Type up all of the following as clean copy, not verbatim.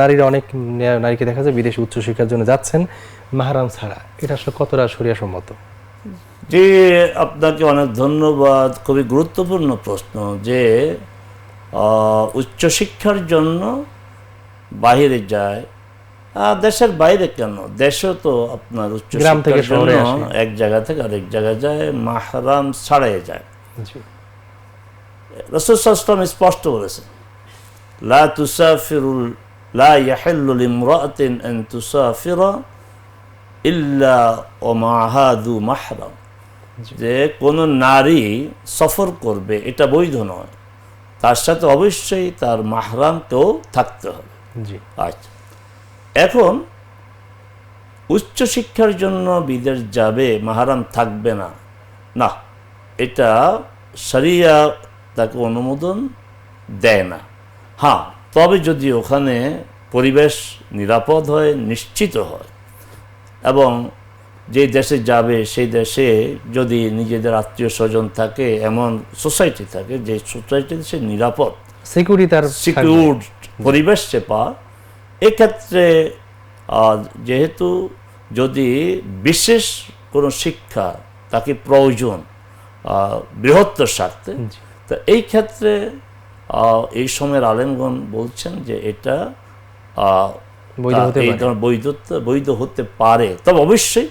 নারীরা অনেক নারীকে দেখা যায় বিদেশে উচ্চশিক্ষার জন্য যাচ্ছেন মাহরাম ছাড়া, এটা আসলে কতটা শরিয়াসম্মত? যে আপনাকে অনেক ধন্যবাদ, খুবই গুরুত্বপূর্ণ প্রশ্ন। যে উচ্চশিক্ষার জন্য বাহিরে যায়, দেশের বাইরে কেন, দেশও তো আপনার উচ্চশিক্ষার জন্য এক জায়গা থেকে আরেক জায়গায় যায়, মাহরাম ছাড়াই যায়। রাসূল সাল্লাল্লাহু আলাইহি ওয়াসাল্লাম স্পষ্ট বলেছেন, লা তুসাফিরুল লা ইয়াহিল্লু লিমরাআতিন আন তুসাফিরা ইল্লা ওয়া মা'আহা যু মাহরাম। যে কোনো নারী সফর করবে এটা বৈধ নয়, তার সাথে অবশ্যই তার মাহরামকেও থাকতে হবে। আচ্ছা, এখন উচ্চশিক্ষার জন্য বিদেশ যাবে, মাহরাম থাকবে না, না, এটা শরিয়া তাকে অনুমোদন দেয় না। হ্যাঁ, তবে যদি ওখানে পরিবেশ নিরাপদ হয়, নিশ্চিত হয়, এবং যে দেশে যাবে সেই দেশে যদি নিজেদের আত্মীয় স্বজন থাকে, এমন সোসাইটি থাকে যে সোসাইটিতে সে নিরাপদ, সিকিউর পরিবেশ সে পায়, এক্ষেত্রে যেহেতু যদি বিশেষ কোনো শিক্ষা তাকে প্রয়োজন বৃহত্তর স্বার্থে, তো এই ক্ষেত্রে এই সময়ের আলেমগণ বলছেন যে এটা বৈধ হতে পারে, তবে অবশ্যই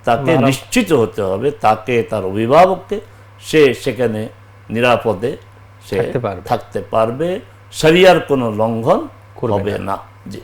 তাকে নিশ্চিত হতে হবে, তাকে তার অভিভাবককে সে সেখানে নিরাপদে সে থাকতে পারবে, শরিয়ার কোনো লঙ্ঘন হবে না। জি।